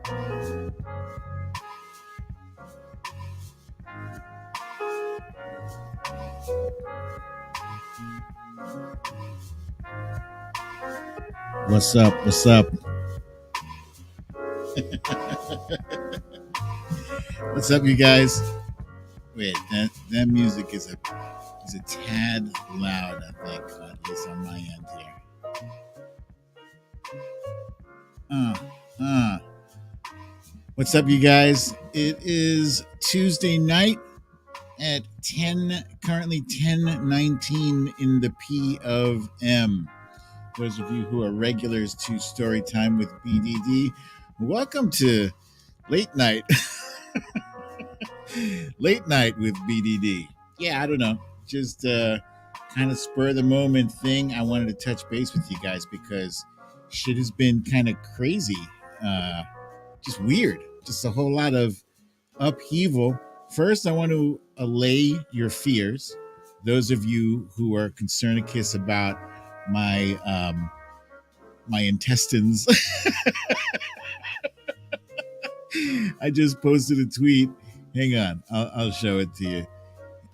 What's up? What's up? What's up, you guys? Wait, that music is a tad loud, I think, at least on my end here. What's up, you guys? It is Tuesday night at currently 10:19 in the PM. Those of you who are regulars to Story Time with BDD, welcome to Late Night. Late Night with BDD. Yeah, I don't know. Just kind of spur of the moment thing. I wanted to touch base with you guys because shit has been kind of crazy. Just weird. Just a whole lot of upheaval. First, I want to allay your fears. Those of you who are concernicus about my intestines. I just posted a tweet. Hang on, I'll show it to you.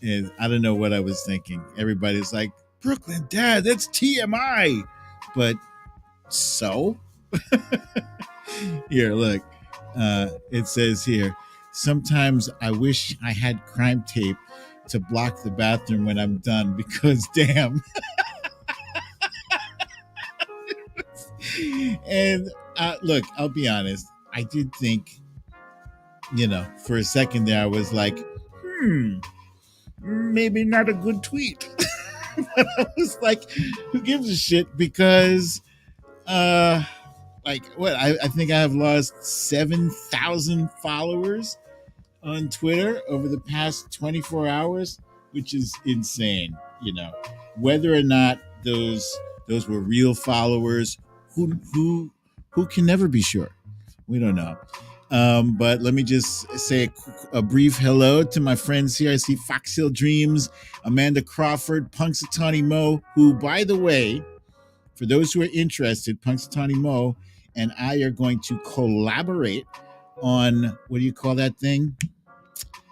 And I don't know what I was thinking. Everybody's like, Brooklyn Dad, that's TMI. But so? Here, look. It says here, sometimes I wish I had crime tape to block the bathroom when I'm done because damn. And look, I'll be honest. I did think, for a second there, I was like, maybe not a good tweet. But I was like, who gives a shit? Because, I think I have lost 7,000 followers on Twitter over the past 24 hours, which is insane. Whether or not those were real followers, who can never be sure. We don't know. But let me just say a brief hello to my friends here. I see Foxhill Dreams, Amanda Crawford, Punxsutawney Mo, who, by the way, for those who are interested, Punxsutawney Mo and I are going to collaborate on, what do you call that thing?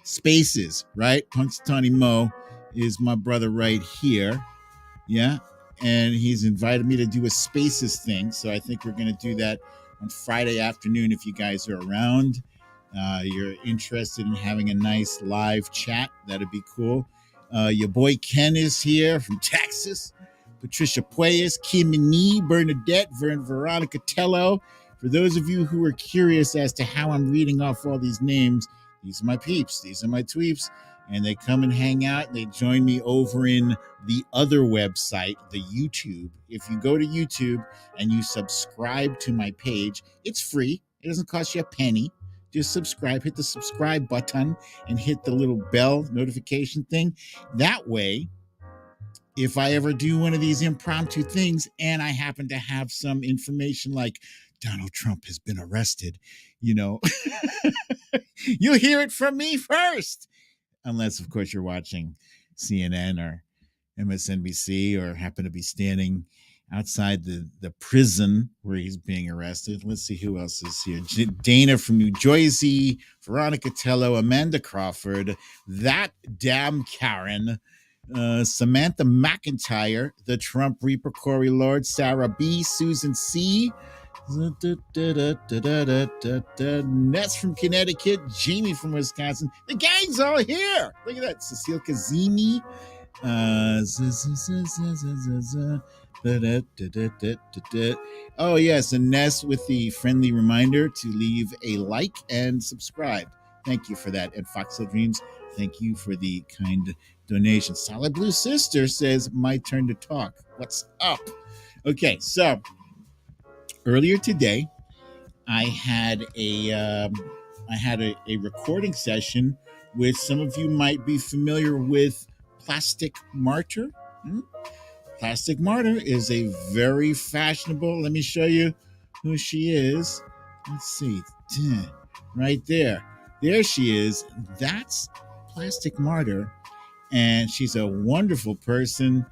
Spaces, right? Punxsutawney Mo is my brother right here. Yeah. And he's invited me to do a Spaces thing. So I think we're going to do that on Friday afternoon if you guys are around. You're interested in having a nice live chat, that'd be cool. Your boy Ken is here from Texas. Patricia Pueyas, Kimini, Bernadette, Veronica Tello. For those of you who are curious as to how I'm reading off all these names, these are my peeps, these are my tweeps, and they come and hang out. They join me over in the other website, the YouTube. If you go to YouTube and you subscribe to my page, it's free. It doesn't cost you a penny. Just subscribe, hit the subscribe button and hit the little bell notification thing. That way, if I ever do one of these impromptu things and I happen to have some information like Donald Trump has been arrested, you'll hear it from me first. Unless, of course, you're watching CNN or MSNBC or happen to be standing outside the prison where he's being arrested. Let's see who else is here. Dana from New Jersey, Veronica Tello, Amanda Crawford, that damn Karen, Samantha McIntyre, the Trump Reaper, Corey Lord, Sarah B, Susan C, Ness from Connecticut, Jamie from Wisconsin. The gang's all here. Look at that. Cecile Kazimi. Oh, yes. And Ness with the friendly reminder to leave a like and subscribe. Thank you for that. And Foxhill Dreams, thank you for the kind donation. Solid Blue Sister says, my turn to talk. What's up? Okay, so earlier today, I had a recording session with some of you might be familiar with Plastic Martyr. Plastic Martyr is a very fashionable. Let me show you who she is. Let's see, right there. There she is. That's Plastic Martyr, and she's a wonderful person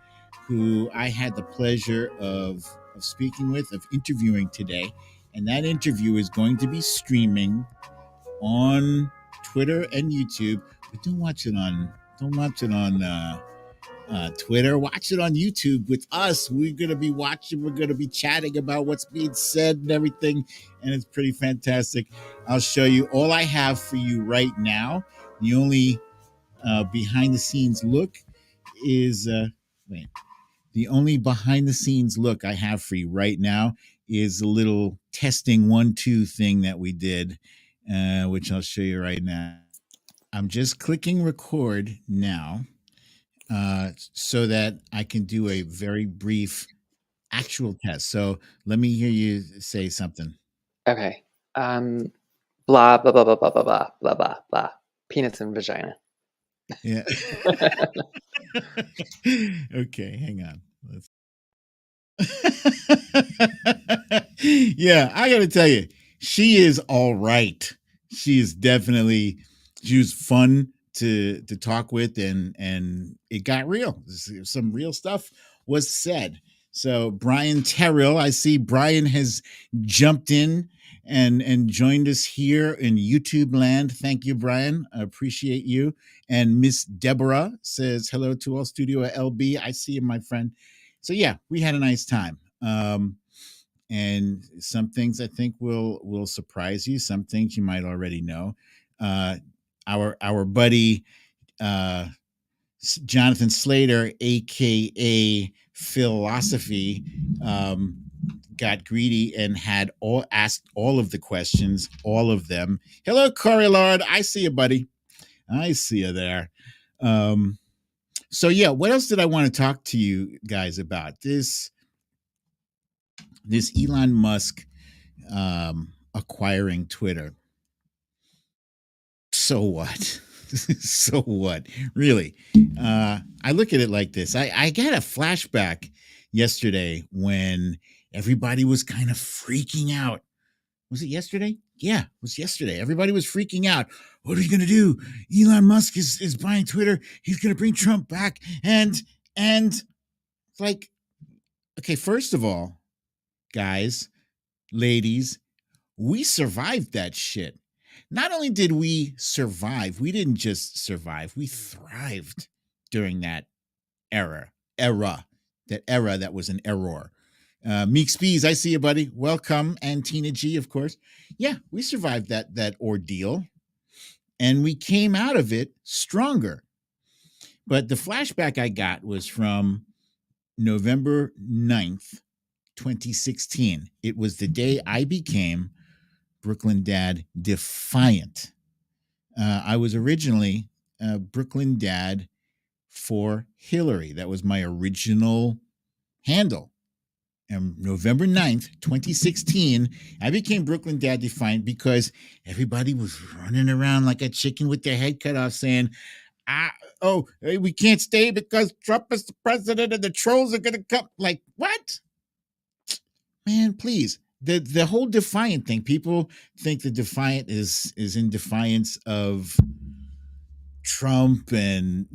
who I had the pleasure of speaking with, of interviewing today. and that interview is going to be streaming on Twitter and YouTube. But don't watch it on Twitter. Watch it on YouTube with us. We're gonna be watching. We're gonna be chatting about what's being said and everything, and it's pretty fantastic. I'll show you all I have for you right now. The only behind the scenes look is wait. The only behind the scenes look I have for you right now is a little testing 1-2 thing that we did, which I'll show you right now. I'm just clicking record now so that I can do a very brief actual test. So let me hear you say something. Okay. Blah, blah, blah, blah, blah, blah, blah, blah, blah, blah. Penis and vagina. Yeah. Okay, hang on. Yeah, I gotta tell you, she is all right. She is definitely, she was fun to talk with, and it got real. Some real stuff was said. So Brian Terrell, I see Brian has jumped in and joined us here in YouTube land. Thank you, Brian. I appreciate you. And Miss Deborah says hello to all studio at LB. I see you, my friend. So yeah, we had a nice time. And some things I think will surprise you. Some things you might already know. Our buddy Jonathan Slater, aka Philosophy, got greedy and had asked all of the questions, all of them. Hello, Corey Lord. I see you, buddy. I see you there. So yeah, what else did I want to talk to you guys about? This Elon Musk acquiring Twitter. So what? So what? Really? I look at it like this. I got a flashback yesterday when everybody was kind of freaking out. Was it yesterday? Yeah, it was yesterday. Everybody was freaking out. What are we gonna do? Elon Musk is buying Twitter. He's gonna bring Trump back. And like, okay, first of all, guys, ladies, we survived that shit. Not only did we survive, we didn't just survive, we thrived during that era. That was an error. Meek Spees, I see you, buddy. Welcome. And Tina G, of course. Yeah, we survived that ordeal, and we came out of it stronger. But the flashback I got was from November 9th, 2016. It was the day I became Brooklyn Dad Defiant. I was originally Brooklyn Dad for Hillary. That was my original handle. And November 9th, 2016, I became Brooklyn Dad Defiant because everybody was running around like a chicken with their head cut off saying, we can't stay because Trump is the president and the trolls are going to come. Like, what? Man, please. The whole Defiant thing, people think the Defiant is in defiance of Trump, and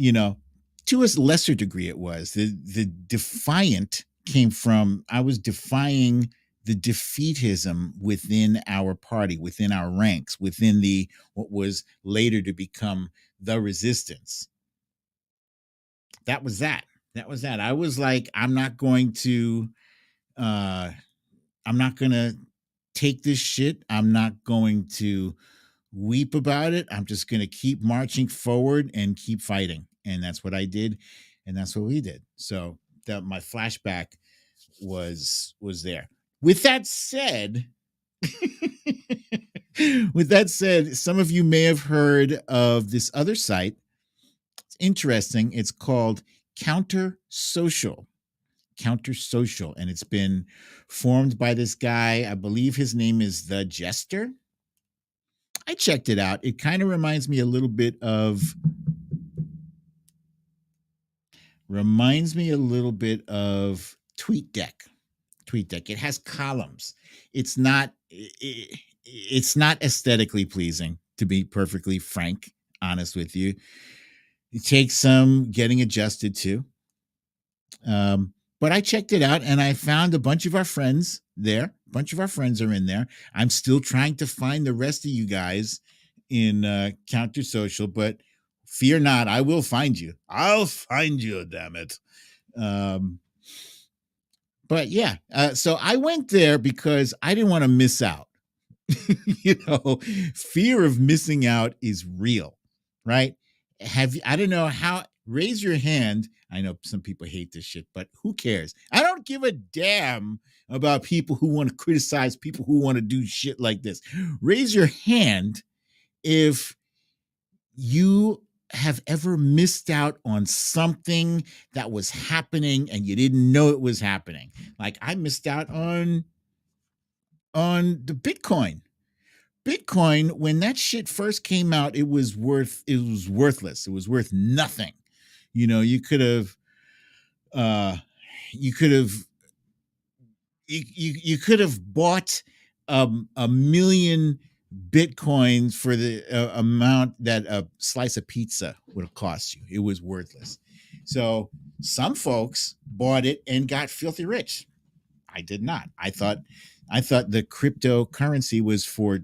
to a lesser degree it was. The Defiant came from, I was defying the defeatism within our party, within our ranks, within what was later to become the resistance. That was that. I was like, I'm not going to take this shit. I'm not going to weep about it. I'm just going to keep marching forward and keep fighting. And that's what I did. And that's what we did. So my flashback was there. With that said, some of you may have heard of this other site. It's interesting. It's called Counter Social, and it's been formed by this guy. I believe his name is The Jester. I checked it out. It kind of reminds me a little bit of TweetDeck. It has columns. It's not aesthetically pleasing, to be perfectly frank, honest with you. It takes some getting adjusted to. But I checked it out and I found a bunch of our friends there bunch of our friends are in there. I'm still trying to find the rest of you guys in Counter Social, but fear not, I will find you. I'll find you, damn it. But yeah, so I went there because I didn't want to miss out. Fear of missing out is real, right? Have you, I don't know how, raise your hand. I know some people hate this shit, but who cares? I don't give a damn about people who want to criticize people who want to do shit like this. Raise your hand if you have ever missed out on something that was happening and you didn't know it was happening. Like I missed out on the Bitcoin, when that shit first came out, it was worthless. It was worth nothing. You could have bought a million Bitcoins for the amount that a slice of pizza would have cost you. It was worthless. So some folks bought it and got filthy rich. I did not. I thought the cryptocurrency was for,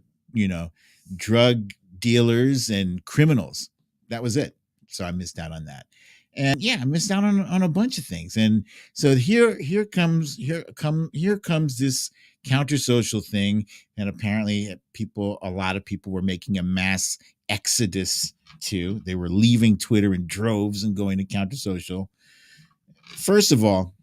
drug dealers and criminals. That was it. So I missed out on that. And yeah, I missed out on a bunch of things. And so here comes this counter social thing. And apparently a lot of people were making a mass exodus too. They were leaving Twitter in droves and going to counter social. First of all,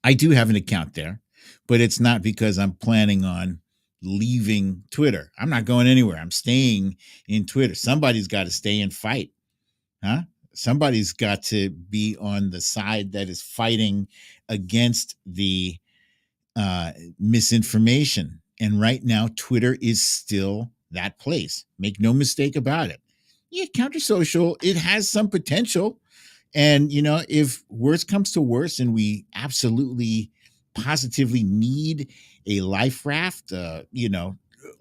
I do have an account there, but it's not because I'm planning on leaving Twitter. I'm not going anywhere. I'm staying in Twitter. Somebody's got to stay and fight. Huh? Somebody's got to be on the side that is fighting against the misinformation. And right now, Twitter is still that place. Make no mistake about it. Yeah, counter social, it has some potential. And, if worse comes to worse and we absolutely positively need a life raft,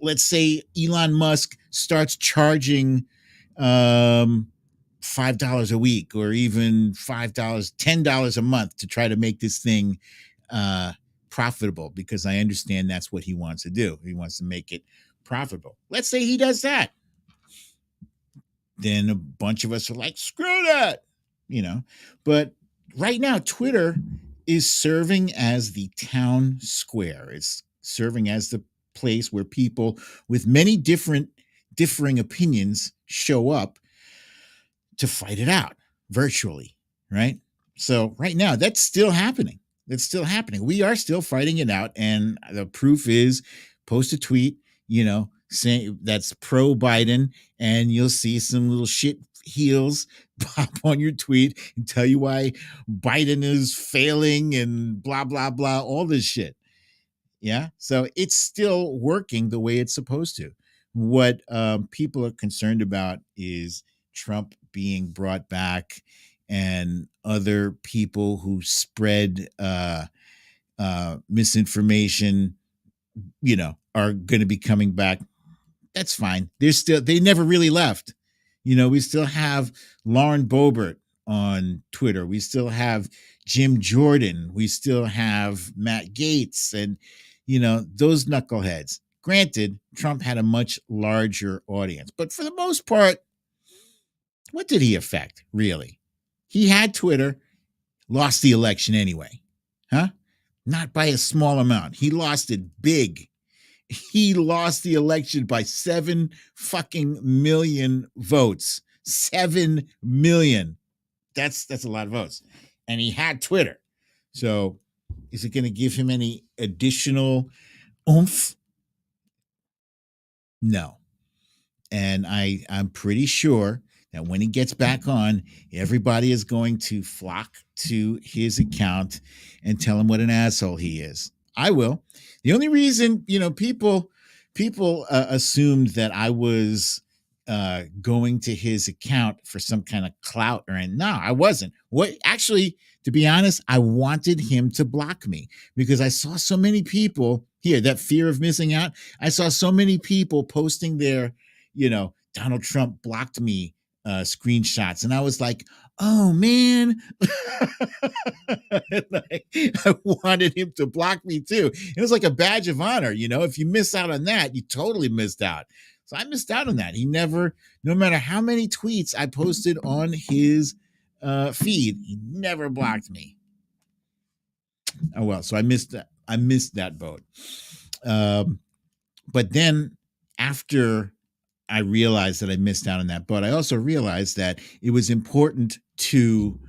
let's say Elon Musk starts charging $5 a week or even $5, $10 a month to try to make this thing profitable, because I understand that's what he wants to do. He wants to make it profitable. Let's say he does that. Then a bunch of us are like, screw that. But right now, Twitter is serving as the town square. It's serving as the place where people with many differing opinions show up to fight it out virtually, right? So right now, that's still happening. We are still fighting it out. And the proof is post a tweet, saying that's pro Biden, and you'll see some little shit heels pop on your tweet and tell you why Biden is failing and blah, blah, blah, all this shit. Yeah. So it's still working the way it's supposed to. What people are concerned about is Trump being brought back and other people who spread misinformation, are going to be coming back. That's fine. They never really left. We still have Lauren Boebert on Twitter. We still have Jim Jordan. We still have Matt Gaetz and, those knuckleheads. Granted, Trump had a much larger audience, but for the most part, what did he affect, really? He had Twitter, lost the election anyway. Huh? Not by a small amount. He lost it big. He lost the election by 7 fucking million votes. 7 million. That's a lot of votes. And he had Twitter. So is it going to give him any additional oomph? No. And I'm pretty sure that when he gets back on, everybody is going to flock to his account and tell him what an asshole he is. I will. The only reason, people assumed that I was going to his account for some kind of clout no, I wasn't. Actually, to be honest, I wanted him to block me because I saw so many people here, that fear of missing out. I saw so many people posting their, Donald Trump blocked me screenshots, and I was like, oh man. Like, I wanted him to block me too. It was like a badge of honor, if you miss out on that, you totally missed out. So I missed out on that. He never, no matter how many tweets I posted on his feed, he never blocked me. Oh well, so I missed that boat. But then after I realized that I missed out on that boat, I also realized that it was important to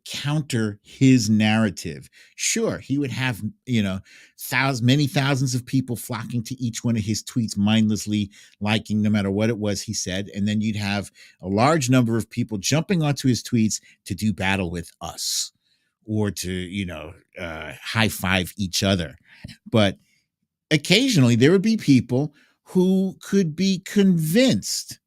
counter his narrative. Sure, he would have many thousands of people flocking to each one of his tweets, mindlessly liking no matter what it was he said, and then you'd have a large number of people jumping onto his tweets to do battle with us or to high five each other. But occasionally there would be people who could be convinced,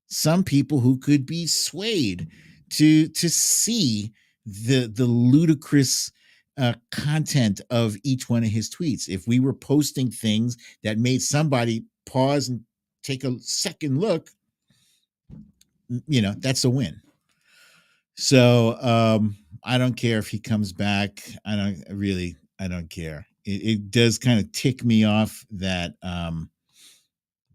some people who could be swayed to see the ludicrous content of each one of his tweets. If we were posting things that made somebody pause and take a second look, that's a win. So I don't care if he comes back. I don't care. It does kind of tick me off that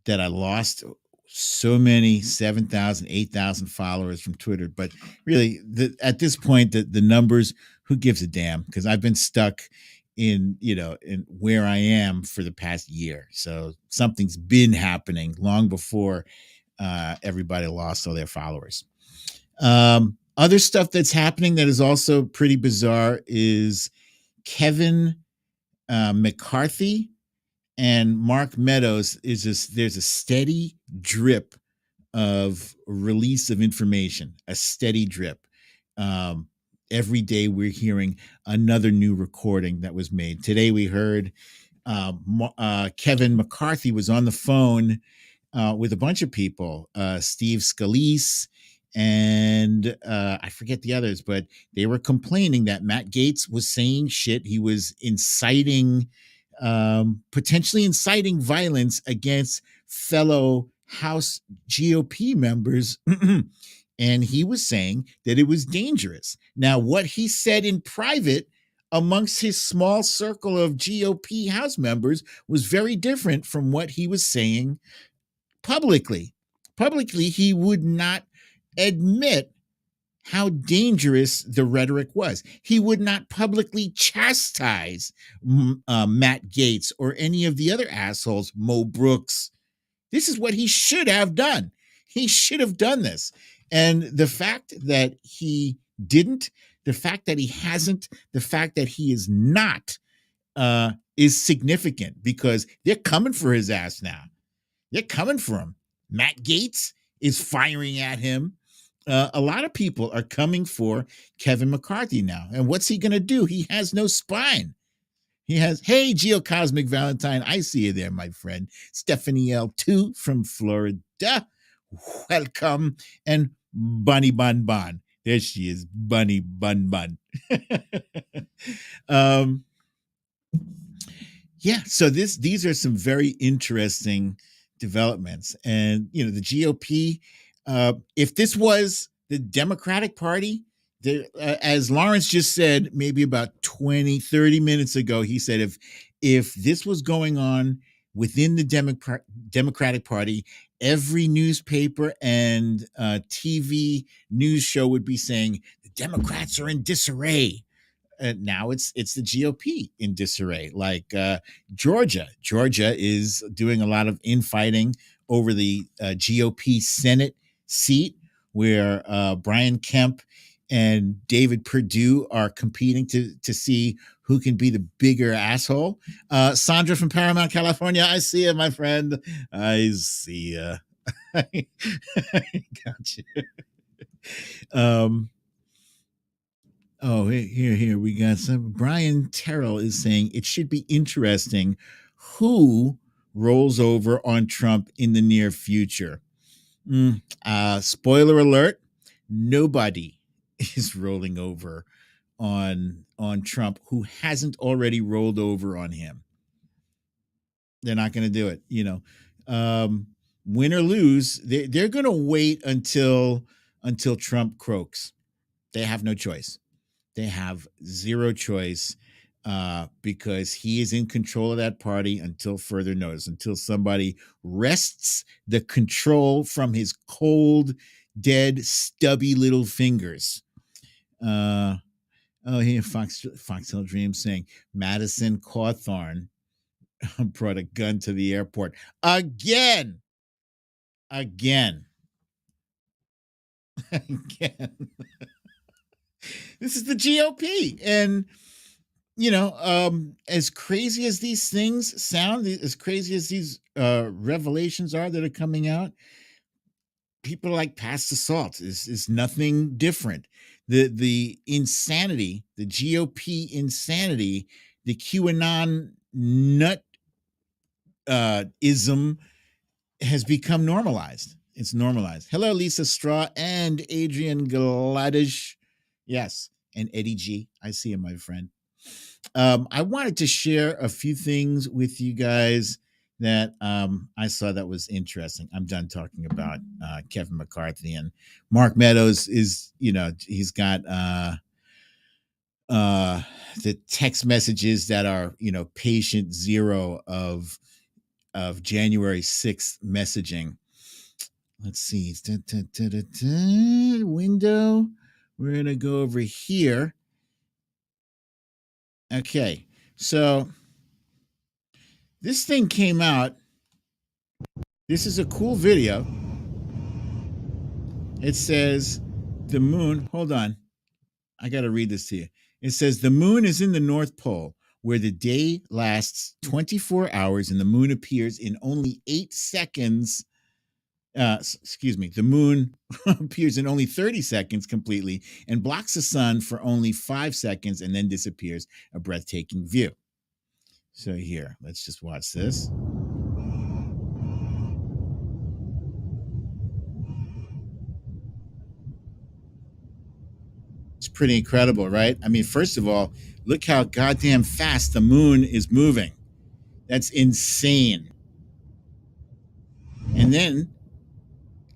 that I lost so many 7,000, 8,000 followers from Twitter. But really, at this point, the numbers, who gives a damn? Because I've been stuck in where I am for the past year. So something's been happening long before everybody lost all their followers. Other stuff that's happening that is also pretty bizarre is Kevin McCarthy and Mark Meadows. There's a steady drip of release of information, a steady drip. Every day we're hearing another new recording that was made. Today we heard Kevin McCarthy was on the phone with a bunch of people, Steve Scalise, and I forget the others, but they were complaining that Matt Gaetz was saying shit. He was potentially inciting violence against fellow House GOP members. And he was saying that it was dangerous. Now, what he said in private amongst his small circle of GOP House members was very different from what he was saying publicly. Publicly, he would not admit how dangerous the rhetoric was. He would not publicly chastise Matt Gaetz or any of the other assholes, Mo Brooks. This is what he should have done. He should have done this. And the fact that he didn't, the fact that he hasn't, the fact that he is not is significant, because they're coming for his ass now. They're coming for him. Matt Gaetz is firing at him. A lot of people are coming for Kevin McCarthy now. And what's he going to do? He has no spine. He has, hey, Geocosmic Valentine, I see you there, my friend. Stephanie L2 from Florida. Welcome. And Bunny Bun Bun. There she is, Bunny Bun Bun. Yeah, so these are some very interesting developments. And, the GOP, if this was the Democratic Party, as Lawrence just said, maybe about 20, 30 minutes ago, he said if this was going on within the Democratic Party, every newspaper and TV news show would be saying the Democrats are in disarray. Now it's the GOP in disarray. Like Georgia is doing a lot of infighting over the GOP Senate seat, where Brian Kemp and David Perdue are competing to see who can be the bigger asshole. Sandra from Paramount, California, I see you, my friend. I see you. I got you. Oh, here we got some. Brian Terrell is saying it should be interesting who rolls over on Trump in the near future. Spoiler alert: nobody is rolling over on Trump who hasn't already rolled over on him. They're not going to do it. win or lose, they're going to wait until Trump croaks. They have no choice. They have zero choice because he is in control of that party until further notice, until somebody wrests the control from his cold, dead, stubby little fingers. Oh, here, Foxtail Dream saying Madison Cawthorn brought a gun to the airport again. This is the GOP, and as crazy as these things sound, as crazy as these revelations are that are coming out, people are like past the salt. Is nothing different. The insanity, the GOP insanity, the QAnon nut ism has become normalized. It's normalized. Hello, Lisa Straw and Adrian Gladish. Yes, and Eddie G. I see him, my friend. I wanted to share a few things with you guys that I saw that was interesting. I'm done talking about Kevin McCarthy, and Mark Meadows is, he's got the text messages that are, patient zero of January 6th messaging. Let's see. Window. We're going to go over here. Okay. So this thing came out. This is a cool video. It says the moon. Hold on. I got to read this to you. It says the moon is in the North Pole, where the day lasts 24 hours and the moon appears in only 8 seconds. The moon appears in only 30 seconds completely and blocks the sun for only 5 seconds and then disappears. A breathtaking view. So here, let's just watch this. It's pretty incredible, right? I mean, first of all, look how goddamn fast the moon is moving. That's insane. And then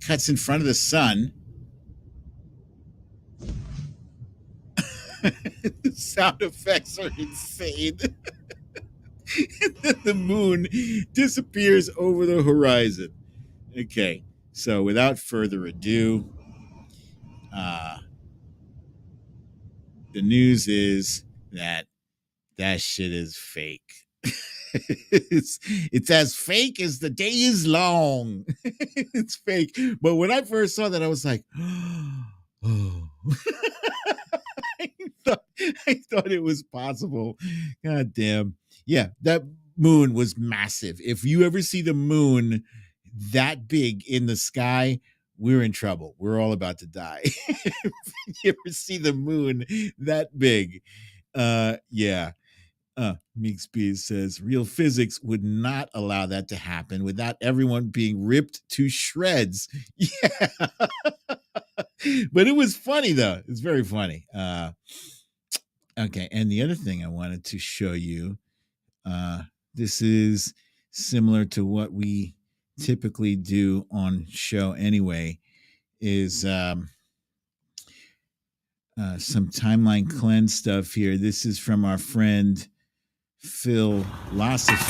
cuts in front of the sun. The sound effects are insane. And then the moon disappears over the horizon. Okay, so without further ado, the news is that shit is fake. It's as fake as the day is long. It's fake. But when I first saw that, I was like, oh. I thought it was possible. God damn. Yeah, that moon was massive. If you ever see the moon that big in the sky, we're in trouble. We're all about to die. If you ever see the moon that big, yeah. Meek Spears says real physics would not allow that to happen without everyone being ripped to shreds. Yeah. But it was funny though. It's very funny. Okay, and the other thing I wanted to show you, this is similar to what we typically do on show anyway, is some timeline cleanse stuff here. This is from our friend Philosophy,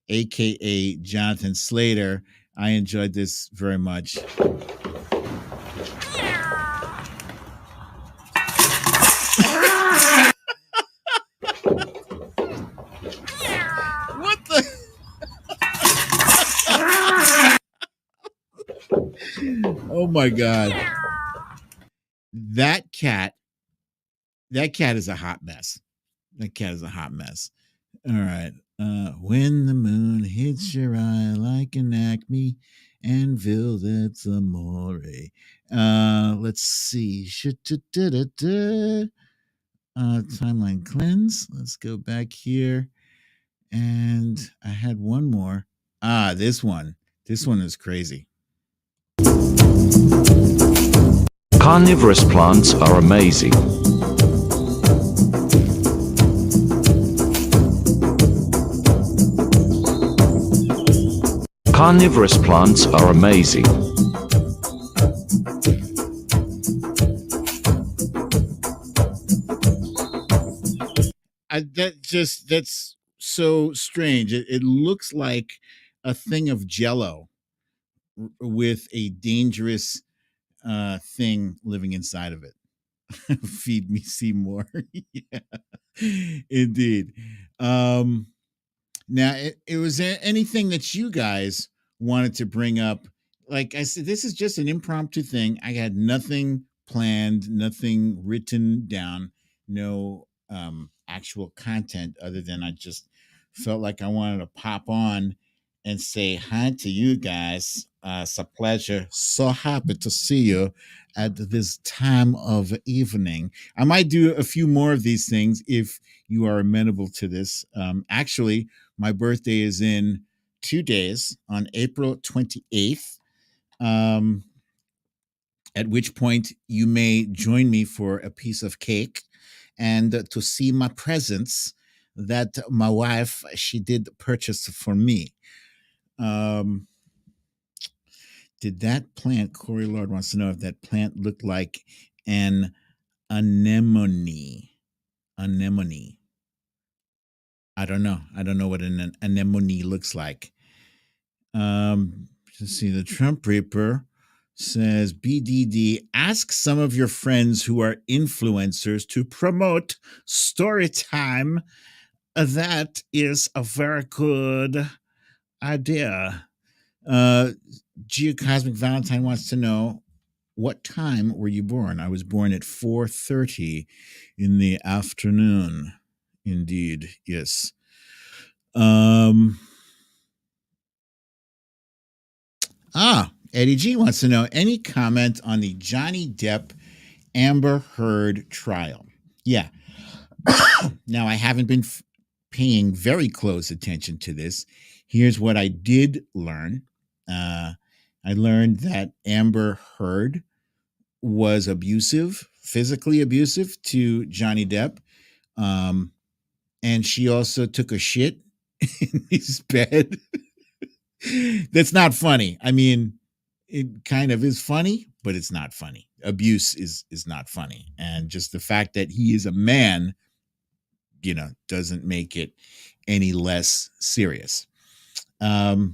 aka Jonathan Slater. I enjoyed this very much. What the? Oh my God. That cat is a hot mess. That cat is a hot mess. All right. When the moon hits your eye like an acme anvil, that's amore. Let's see. Timeline cleanse. Let's go back here. And I had one more. This one. This one is crazy. Carnivorous plants are amazing. Carnivorous plants are amazing. That's so strange. It looks like a thing of jello with a dangerous thing living inside of it. Feed me Seymour. Yeah, indeed. Now, was there anything that you guys wanted to bring up? Like I said, this is just an impromptu thing. I had nothing planned, nothing written down, no actual content other than I just felt like I wanted to pop on and say hi to you guys. It's a pleasure. So happy to see you at this time of evening. I might do a few more of these things if you are amenable to this. Actually, my birthday is in 2 days on April 28th, at which point you may join me for a piece of cake and to see my presents that my wife, she did purchase for me. Did that plant, Corey Lord wants to know if that plant looked like an anemone. Anemone. I don't know. I don't know what an anemone looks like. Let's see. The Trump Reaper says, BDD, ask some of your friends who are influencers to promote story time. That is a very good idea. Geocosmic Valentine wants to know, what time were you born? I was born at 4:30 in the afternoon. Indeed, yes. Eddie G wants to know, any comment on the Johnny Depp Amber Heard trial? Yeah. Now, I haven't been paying very close attention to this. Here's what I did learn. I learned that Amber Heard was abusive, physically abusive to Johnny Depp. And she also took a shit in his bed. That's not funny. I mean, it kind of is funny, but it's not funny. Abuse is not funny. And just the fact that he is a man, doesn't make it any less serious. My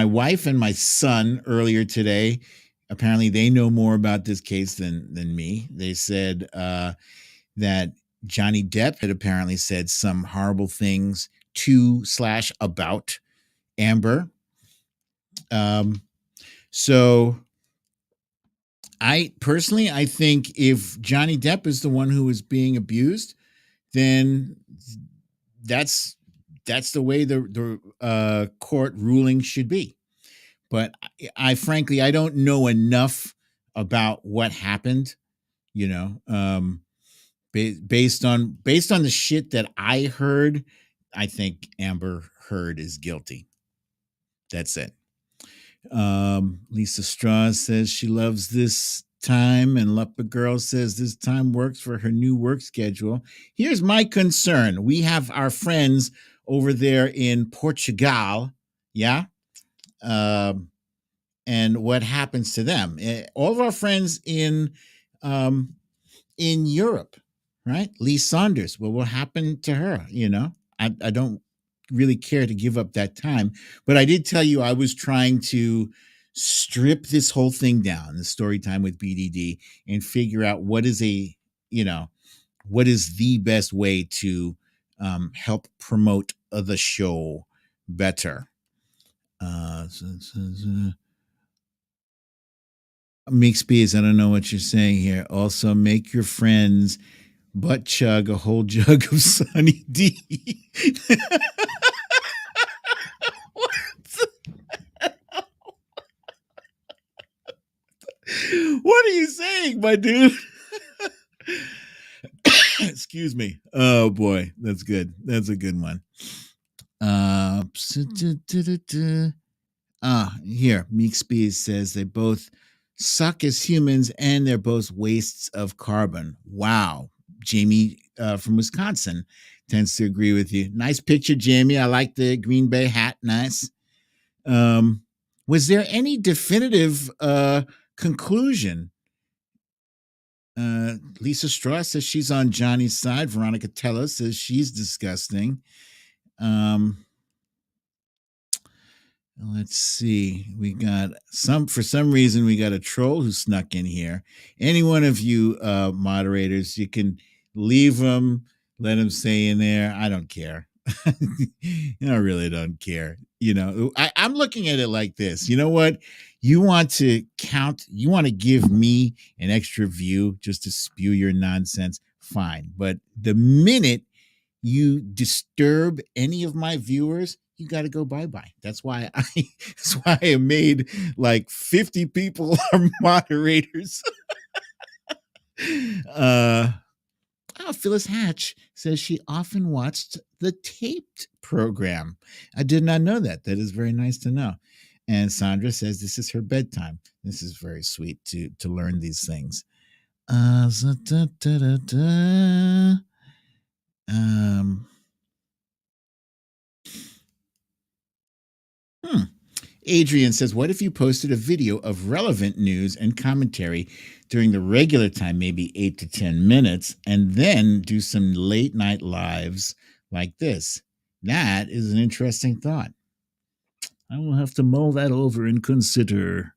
wife and my son earlier today, apparently they know more about this case than me. They said that Johnny Depp had apparently said some horrible things to/about Amber. So I think if Johnny Depp is the one who is being abused, then that's the way the court ruling should be. But I frankly, I don't know enough about what happened, based on the shit that I heard. I think Amber Heard is guilty. That's it. Lisa Strauss says she loves this time, and Leopard Girl says this time works for her new work schedule. Here's my concern. We have our friends over there in Portugal, yeah? And what happens to them? All of our friends in Europe, right? Lee Saunders, what will happen to her? I don't really care to give up that time, but I did tell you I was trying to strip this whole thing down, the story time with BDD, and figure out what is the best way to help promote the show better. Meek Spears, I don't know what you're saying here. Also, make your friends butt chug a whole jug of Sunny D. What are you saying, my dude? Excuse me. Oh boy, that's good. That's a good one. Here, Meek Spears says they both suck as humans and they're both wastes of carbon. Wow. Jamie from Wisconsin tends to agree with you. Nice picture, Jamie. I like the Green Bay hat. Nice. Was there any definitive conclusion? Lisa Strauss says she's on Johnny's side. Veronica Tello says she's disgusting. Let's see. We got for some reason, we got a troll who snuck in here. Any one of you moderators, you can leave them, let them stay in there. I don't care. I really don't care. I'm looking at it like this. You know what? You want to give me an extra view just to spew your nonsense, fine. But the minute you disturb any of my viewers, you got to go bye-bye. That's why I made like 50 people are moderators. Phyllis Hatch says she often watched the taped program. I did not know that. That is very nice to know. And Sandra says this is her bedtime. This is very sweet to learn these things. Adrian says, what if you posted a video of relevant news and commentary during the regular time, maybe 8 to 10 minutes, and then do some late night lives like this? That is an interesting thought. I will have to mull that over and consider.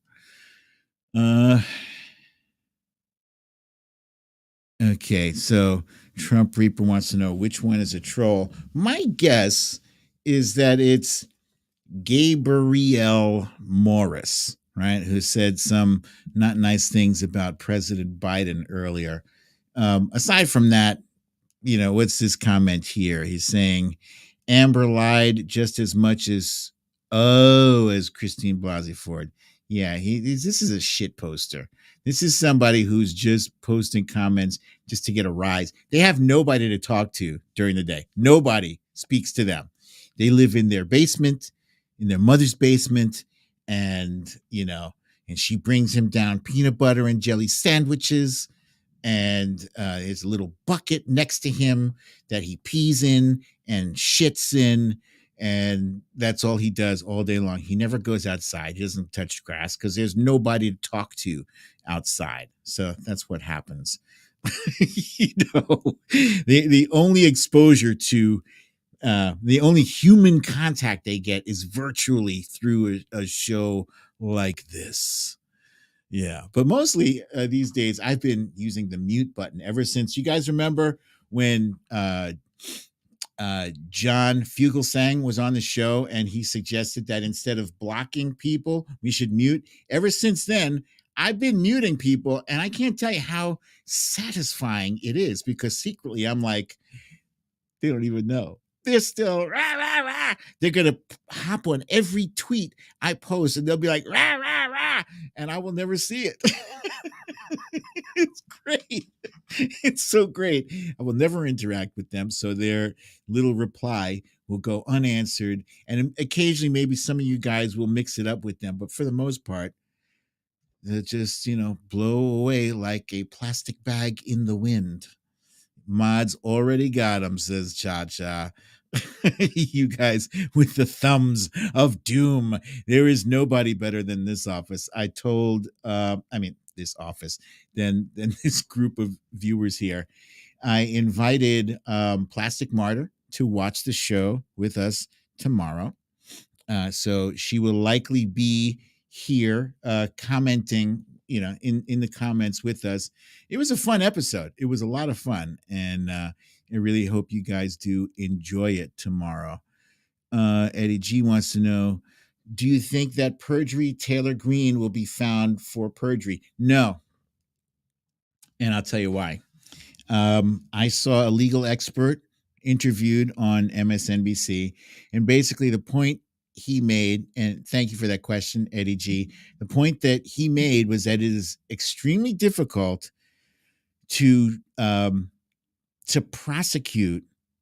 Okay, so Trump Reaper wants to know which one is a troll. My guess is that it's Gabrielle Morris, right, who said some not nice things about President Biden earlier. Aside from that, what's this comment here? He's saying Amber lied just as much as Christine Blasey Ford. Yeah, this is a shit poster. This is somebody who's just posting comments just to get a rise. They have nobody to talk to during the day. Nobody speaks to them. They live in their basement, in their mother's basement, and she brings him down peanut butter and jelly sandwiches, and there's a little bucket next to him that he pees in and shits in, and that's all he does all day long. He never goes outside. He doesn't touch grass because there's nobody to talk to outside. So that's what happens. The only exposure to the only human contact they get is virtually through a show like this. Yeah, but mostly these days I've been using the mute button ever since. You guys remember when John Fugelsang was on the show and he suggested that instead of blocking people, we should mute? Ever since then, I've been muting people, and I can't tell you how satisfying it is, because secretly I'm like, they don't even know. They're still rah, rah, rah. They're gonna hop on every tweet I post, and they'll be like rah, rah, rah, and I will never see it. It's great. It's so great. I will never interact with them, so their little reply will go unanswered, and occasionally maybe some of you guys will mix it up with them, but for the most part, they'll just blow away like a plastic bag in the wind. Mods already got him, says Cha-Cha. You guys with the thumbs of doom. There is nobody better than this office. I told, this office, than this group of viewers here. I invited Plastic Martyr to watch the show with us tomorrow. So she will likely be here commenting, in the comments with us. It was a fun episode. It was a lot of fun, and I really hope you guys do enjoy it tomorrow. Eddie G wants to know, do you think that perjury Taylor Greene will be found for perjury? No. And I'll tell you why. I saw a legal expert interviewed on MSNBC, and basically the point he made, and thank you for that question, Eddie G. The point that he made was that it is extremely difficult to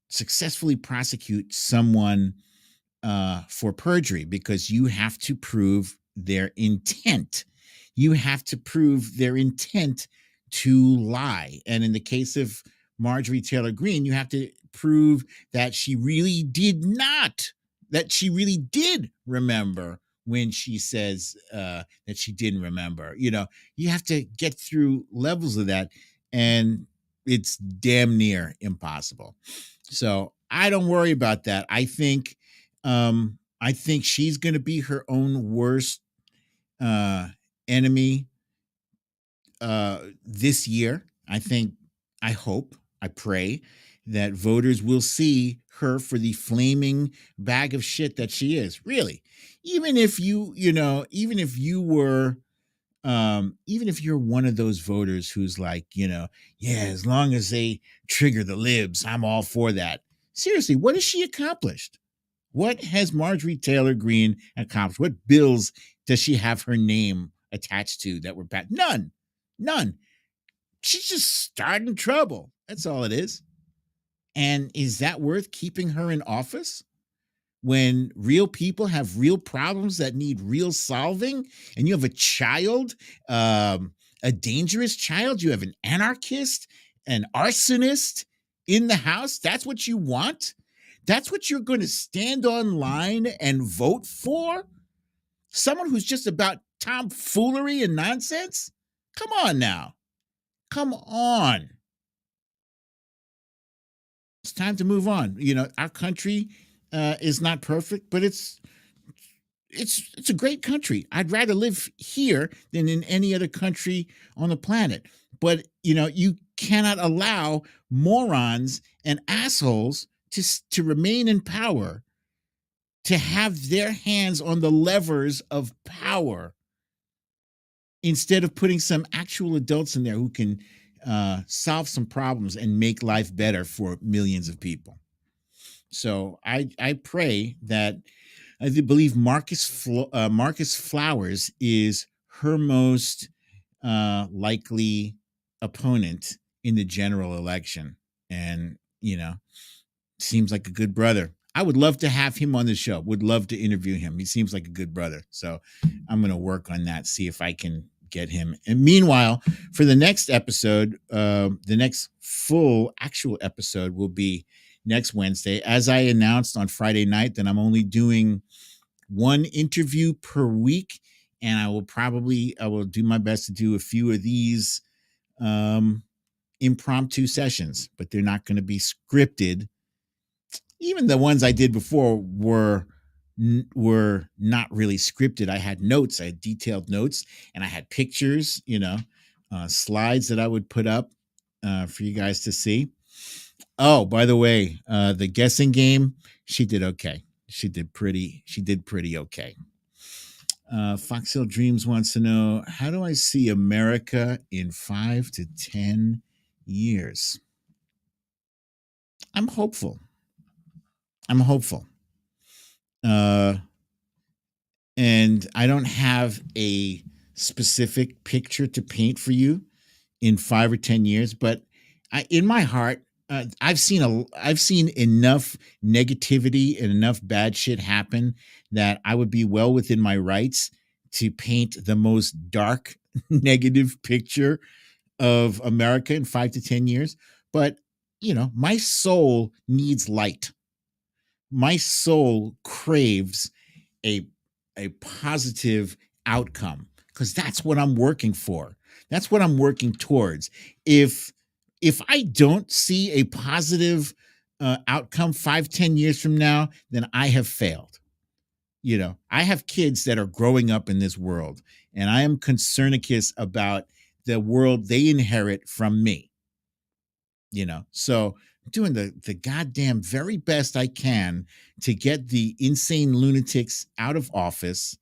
successfully prosecute someone for perjury, because you have to prove their intent. You have to prove their intent to lie. And in the case of Marjorie Taylor Greene, you have to prove that she really did remember when she says that she didn't remember. You have to get through levels of that, and it's damn near impossible. So I don't worry about that. I think she's going to be her own worst enemy this year. I hope, I pray that voters will see her for the flaming bag of shit that she is. Really, even if even if you were, even if you're one of those voters who's like, yeah, as long as they trigger the libs, I'm all for that. Seriously, what has she accomplished? What has Marjorie Taylor Greene accomplished? What bills does she have her name attached to that were passed? None. She's just starting trouble. That's all it is. And is that worth keeping her in office when real people have real problems that need real solving? And you have a child, a dangerous child. You have an anarchist, an arsonist in the House. That's what you want? That's what you're going to stand online and vote for? Someone who's just about tomfoolery and nonsense? Come on now. Come on. It's time to move on. Our country is not perfect, but it's a great country. I'd rather live here than in any other country on the planet. But you cannot allow morons and assholes to remain in power, to have their hands on the levers of power, instead of putting some actual adults in there who can solve some problems and make life better for millions of people. So I pray that, I believe Marcus Flowers is her most likely opponent in the general election. And, seems like a good brother. I would love to have him on the show. Would love to interview him. He seems like a good brother. So I'm going to work on that, see if I can get him. And meanwhile, for the next episode, the next full actual episode will be next Wednesday. As I announced on Friday night, that I'm only doing one interview per week, and I will do my best to do a few of these impromptu sessions, but they're not going to be scripted. Even the ones I did before were not really scripted. I had notes, I had detailed notes, and I had pictures, slides that I would put up for you guys to see. Oh, by the way, the guessing game, she did okay. She did pretty okay. Fox Hill Dreams wants to know, how do I see America in 5 to 10 years? I'm hopeful. And I don't have a specific picture to paint for you in 5 or 10 years, but in my heart, I've seen enough negativity and enough bad shit happen that I would be well within my rights to paint the most dark, negative picture of America in 5 to 10 years. But, my soul needs light. My soul craves a positive outcome, because that's what I'm working for. That's what I'm working towards. If I don't see a positive outcome 5-10 years from now, then I have failed. I have kids that are growing up in this world, and I am concernicus about the world they inherit from me. So I'm doing the goddamn very best I can to get the insane lunatics out of office,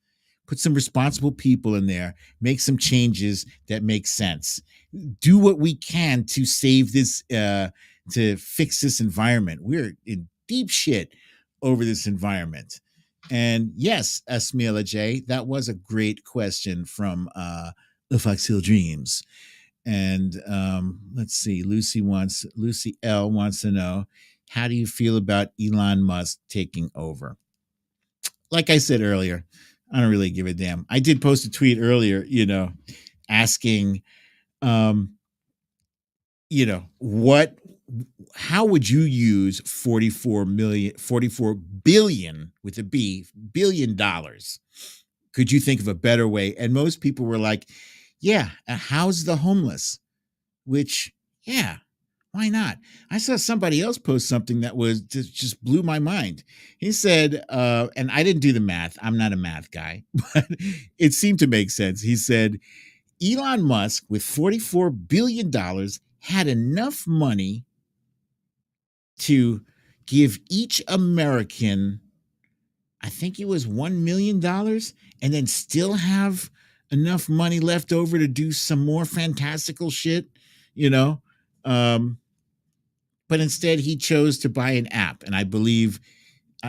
put some responsible people in there, make some changes that make sense, do what we can to save this, to fix this environment. We're in deep shit over this environment. And yes, Esmila J, that was a great question from the Fox Hill Dreams. And let's see, Lucy L wants to know, how do you feel about Elon Musk taking over? Like I said earlier, I don't really give a damn. I did post a tweet earlier, asking, how would you use $44 billion with a B, $billion Could you think of a better way? And most people were like, yeah, house the homeless, which, yeah, why not? I saw somebody else post something that was just blew my mind. He said, and I didn't do the math. I'm not a math guy, but it seemed to make sense. He said, Elon Musk, with $44 billion, had enough money to give each American, I think it was $1 million, and then still have enough money left over to do some more fantastical shit, you know? But instead, he chose to buy an app. And I believe,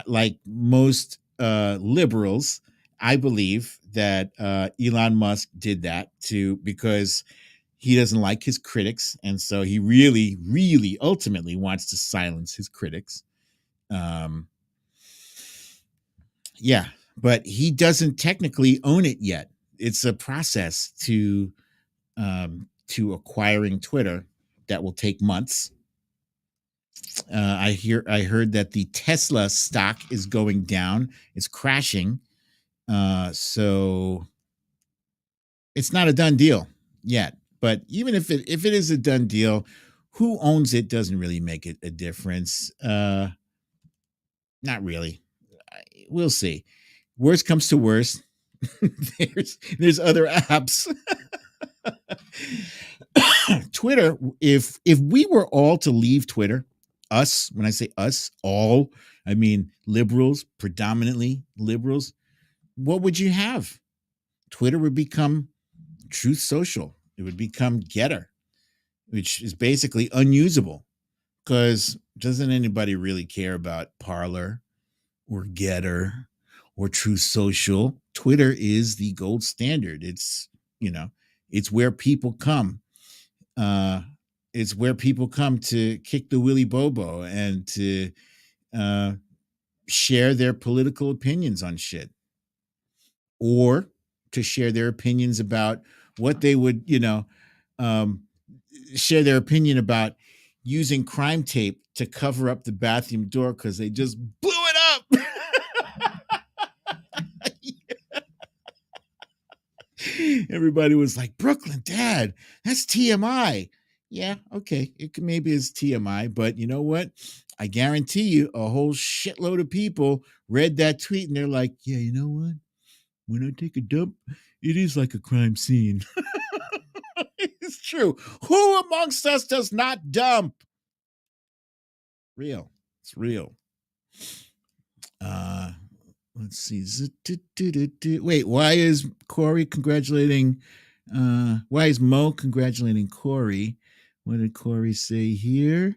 like most liberals, I believe that Elon Musk did that because he doesn't like his critics. And so he really, really ultimately wants to silence his critics. Yeah, but he doesn't technically own it yet. It's a process to acquiring Twitter that will take months. I heard that the Tesla stock is going down. It's crashing. So it's not a done deal yet. But even if it is a done deal, who owns it doesn't really make it a difference. Not really. We'll see. Worst comes to worst, there's other apps. Twitter, if we were all to leave Twitter, us, when I say us, all, I mean liberals, predominantly liberals, what would you have? Twitter would become Truth Social. It would become Getter, which is basically unusable because doesn't anybody really care about Parler or Getter or Truth Social? Twitter is the gold standard. It's, it's where people come. It's where people come to kick the Willy Bobo and to share their political opinions on shit, or to share their opinions about what they would, share their opinion about using crime tape to cover up the bathroom door because they just blew it up. Everybody was like, Brooklyn, Dad, that's TMI. Yeah, okay. Maybe it's TMI, but you know what? I guarantee you a whole shitload of people read that tweet and they're like, yeah, you know what? When I take a dump, it is like a crime scene. It's true. Who amongst us does not dump? Real. It's real. Let's see. Wait, why is Corey congratulating? Why is Mo congratulating Corey? What did Corey say here?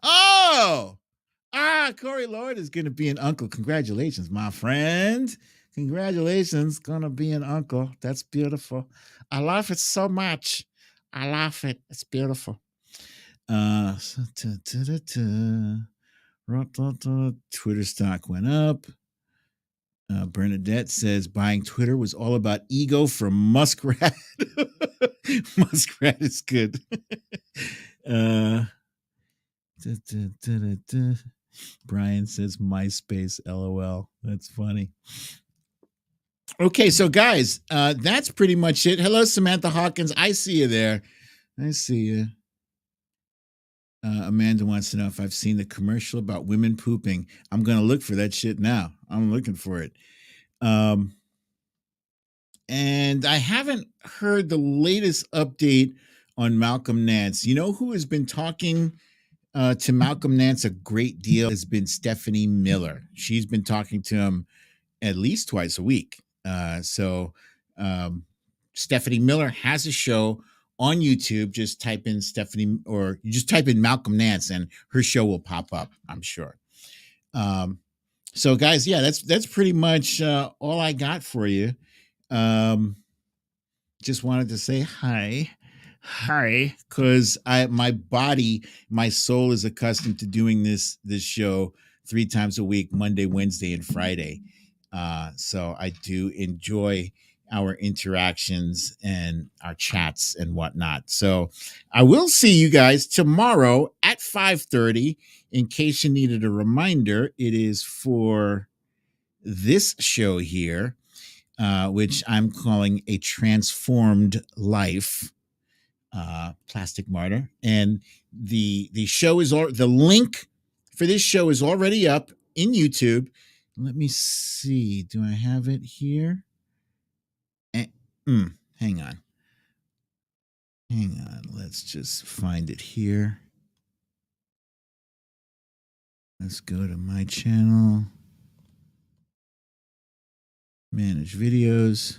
Oh, Corey Lord is going to be an uncle. Congratulations, my friend. Congratulations, gonna be an uncle. That's beautiful. I love it so much. I love it. It's beautiful. Twitter stock went up. Bernadette says buying Twitter was all about ego from Muskrat. Muskrat is good. Brian says MySpace, LOL. That's funny. Okay, so guys, that's pretty much it. Hello, Samantha Hawkins. I see you there. I see you. Amanda wants to know if I've seen the commercial about women pooping. I'm going to look for that shit now. I'm looking for it. And I haven't heard the latest update on Malcolm Nance. You know who has been talking to Malcolm Nance a great deal has been Stephanie Miller. She's been talking to him at least twice a week. Stephanie Miller has a show on YouTube. Just type in Stephanie, or you just type in Malcolm Nance and her show will pop up, I'm sure. So guys, yeah, that's pretty much all I got for you. Just wanted to say hi, because my soul is accustomed to doing this show 3 times a week, Monday, Wednesday, and Friday. So I do enjoy our interactions and our chats and whatnot. So I will see you guys tomorrow at 5:30. In case you needed a reminder, it is for this show here, which I'm calling A Transformed Life, Plastic Martyr. And the show is the link for this show is already up in YouTube. Let me see. Do I have it here? Hang on. Let's just find it here. Let's go to my channel. Manage videos.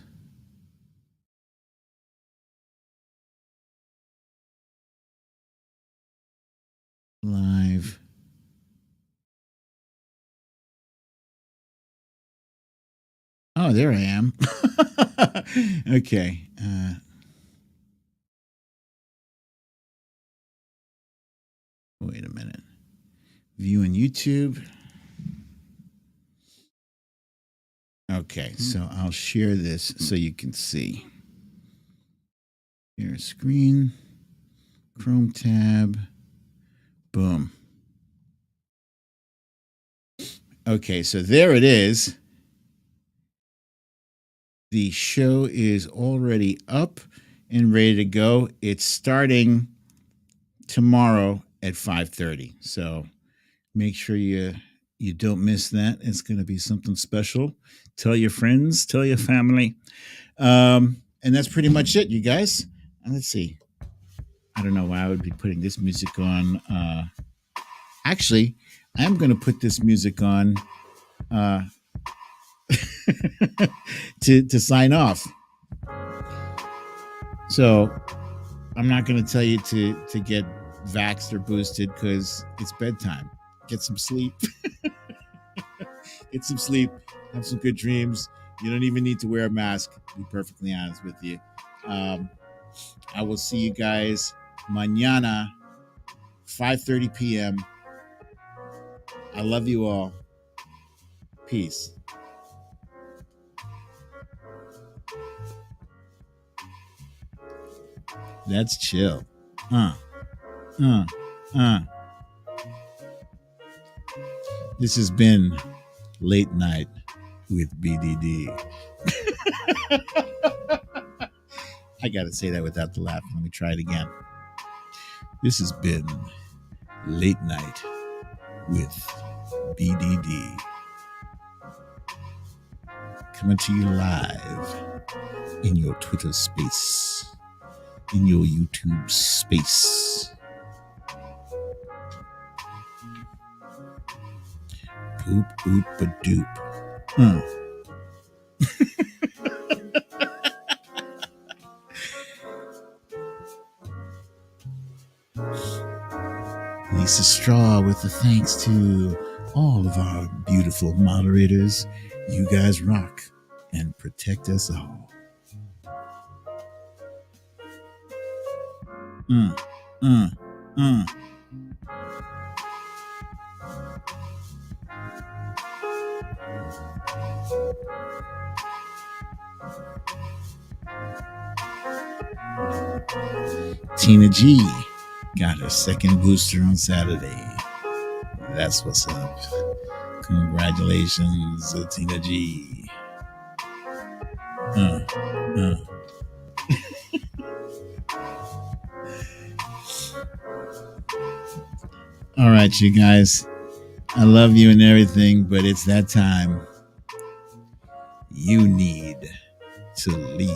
Live. Oh, there I am. Okay. Wait a minute. View on YouTube. Okay, so I'll share this so you can see. Share screen. Chrome tab. Boom. Okay, so there it is. The show is already up and ready to go. It's starting tomorrow at 5:30. So make sure you don't miss that. It's going to be something special. Tell your friends, tell your family. And that's pretty much it, you guys. Let's see. I don't know why I would be putting this music on. Actually, I'm going to put this music on to sign off. So I'm not going to tell you to get vaxxed or boosted because it's bedtime. Get some sleep. Get some sleep. Have some good dreams. You don't even need to wear a mask, to be perfectly honest with you. I will see you guys mañana, 5:30 p.m. I love you all. Peace. That's chill. This has been Late Night with BDD. I got to say that without the laugh. Let me try it again. This has been Late Night with BDD. Coming to you live in your Twitter space, in your YouTube space. Poop, oop, a doop. Lisa Straw with the thanks to all of our beautiful moderators. You guys rock and protect us all. Tina G got her second booster on Saturday. That's what's up. Congratulations, Tina G. All right, you guys. I love you and everything, but it's that time. You need to leave.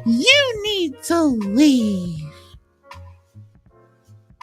You need to leave.